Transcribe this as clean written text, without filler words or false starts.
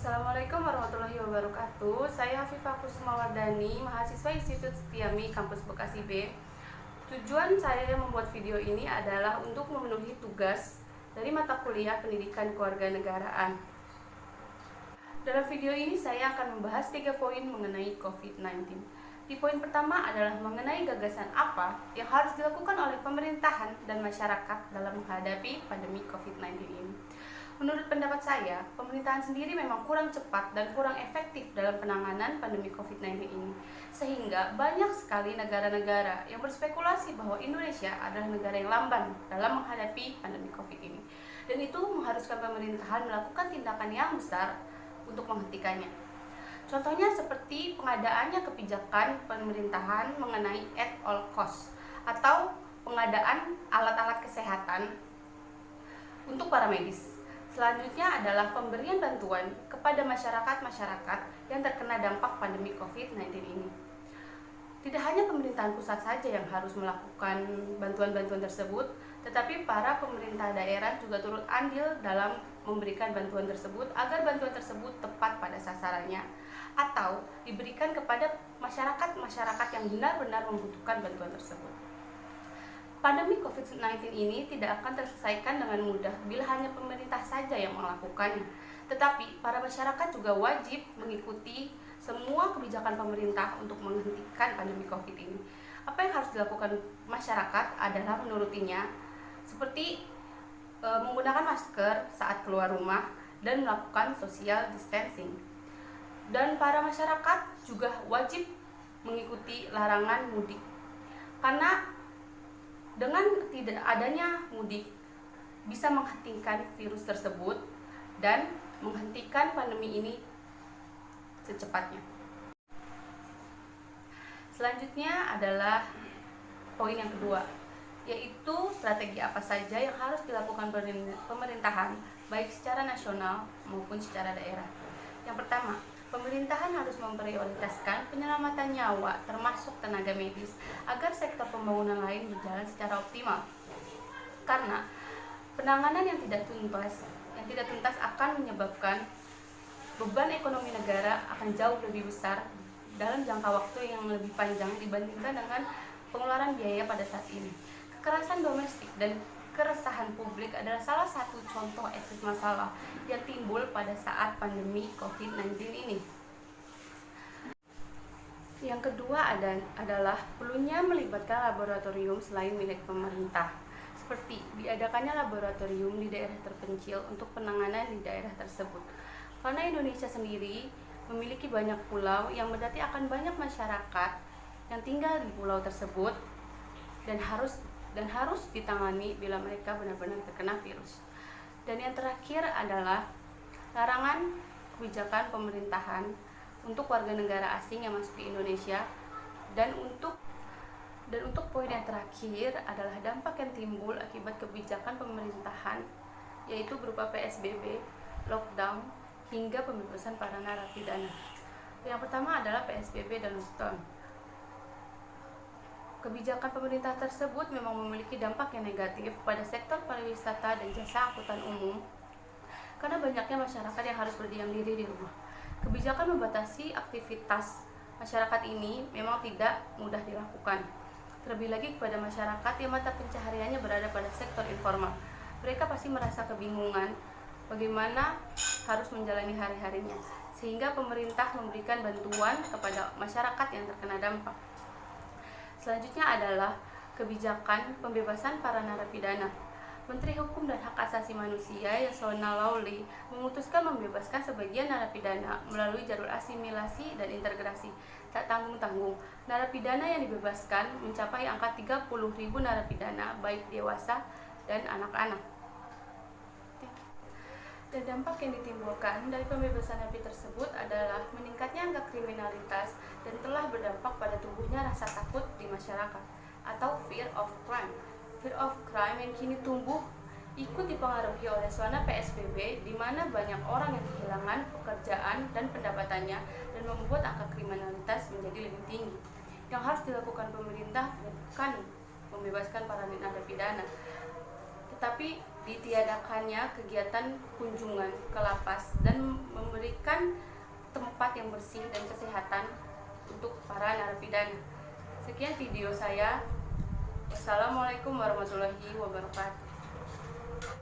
Assalamualaikum warahmatullahi wabarakatuh. Saya Hafifah Kusmawardani, mahasiswa Institut Setiami Kampus Bekasi B. Tujuan saya membuat video ini adalah untuk memenuhi tugas dari mata kuliah Pendidikan Kewarganegaraan. Dalam video ini saya akan membahas 3 poin mengenai COVID-19. Di poin pertama adalah mengenai gagasan apa yang harus dilakukan oleh pemerintahan dan masyarakat dalam menghadapi pandemi COVID-19 ini. Menurut pendapat saya, pemerintahan sendiri memang kurang cepat dan kurang efektif dalam penanganan pandemi COVID-19 ini. Sehingga banyak sekali negara-negara yang berspekulasi bahwa Indonesia adalah negara yang lamban dalam menghadapi pandemi COVID ini. Dan itu mengharuskan pemerintahan melakukan tindakan yang besar untuk menghentikannya. Contohnya seperti pengadaannya kebijakan pemerintahan mengenai at all cost atau pengadaan alat-alat kesehatan untuk para medis. Selanjutnya adalah pemberian bantuan kepada masyarakat-masyarakat yang terkena dampak pandemi COVID-19 ini. Tidak hanya pemerintahan pusat saja yang harus melakukan bantuan-bantuan tersebut, tetapi para pemerintah daerah juga turut andil dalam memberikan bantuan tersebut agar bantuan tersebut tepat pada sasarannya atau diberikan kepada masyarakat-masyarakat yang benar-benar membutuhkan bantuan tersebut. Pandemi COVID-19 ini tidak akan terselesaikan dengan mudah bila hanya pemerintah saja yang melakukannya. Tetapi para masyarakat juga wajib mengikuti semua kebijakan pemerintah untuk menghentikan pandemi COVID ini. Apa yang harus dilakukan masyarakat adalah menurutinya, seperti menggunakan masker saat keluar rumah dan melakukan social distancing. Dan para masyarakat juga wajib mengikuti larangan mudik. Karena dengan tidak adanya mudik bisa menghentikan virus tersebut dan menghentikan pandemi ini secepatnya. Selanjutnya adalah poin yang kedua, yaitu strategi apa saja yang harus dilakukan pemerintahan baik secara nasional maupun secara daerah. Yang pertama, pemerintahan harus memprioritaskan penyelamatan nyawa termasuk tenaga medis agar sektor pembangunan lain berjalan secara optimal. Karena penanganan yang tidak tuntas akan menyebabkan beban ekonomi negara akan jauh lebih besar dalam jangka waktu yang lebih panjang dibandingkan dengan pengeluaran biaya pada saat ini. Kekerasan domestik dan keresahan publik adalah salah satu contoh ekses masalah yang timbul pada saat pandemi COVID-19 ini. Yang kedua adalah perlunya melibatkan laboratorium selain milik pemerintah, seperti diadakannya laboratorium di daerah terpencil untuk penanganan di daerah tersebut. Karena Indonesia sendiri memiliki banyak pulau yang berarti akan banyak masyarakat yang tinggal di pulau tersebut dan harus ditangani bila mereka benar-benar terkena virus. Dan yang terakhir adalah larangan kebijakan pemerintahan untuk warga negara asing yang masuk ke Indonesia. Dan untuk poin yang terakhir adalah dampak yang timbul akibat kebijakan pemerintahan, yaitu berupa PSBB, lockdown, hingga pembebasan para narapidana. Yang pertama adalah PSBB dan lockdown. Kebijakan pemerintah tersebut memang memiliki dampak yang negatif pada sektor pariwisata dan jasa angkutan umum karena banyaknya masyarakat yang harus berdiam diri di rumah. Kebijakan membatasi aktivitas masyarakat ini memang tidak mudah dilakukan. Terlebih lagi kepada masyarakat yang mata pencahariannya berada pada sektor informal. Mereka pasti merasa kebingungan bagaimana harus menjalani hari-harinya, sehingga pemerintah memberikan bantuan kepada masyarakat yang terkena dampak. Selanjutnya adalah kebijakan pembebasan para narapidana. Menteri Hukum dan Hak Asasi Manusia Yasona Laoly memutuskan membebaskan sebagian narapidana melalui jalur asimilasi dan integrasi tak tanggung-tanggung. Narapidana yang dibebaskan mencapai angka 30.000 narapidana baik dewasa dan anak-anak. Dan dampak yang ditimbulkan dari pembebasan napi tersebut adalah meningkatnya angka kriminalitas dan telah berdampak pada tumbuhnya rasa takut di masyarakat atau fear of crime. Fear of crime yang kini tumbuh ikut dipengaruhi oleh suasana PSBB di mana banyak orang yang kehilangan pekerjaan dan pendapatannya dan membuat angka kriminalitas menjadi lebih tinggi. Yang harus dilakukan pemerintah bukan membebaskan para narapidana, tetapi ditiadakannya kegiatan kunjungan ke lapas dan memberikan memberikan tempat yang bersih dan kesehatan untuk para narapidana. Sekian video saya. Wassalamualaikum warahmatullahi wabarakatuh.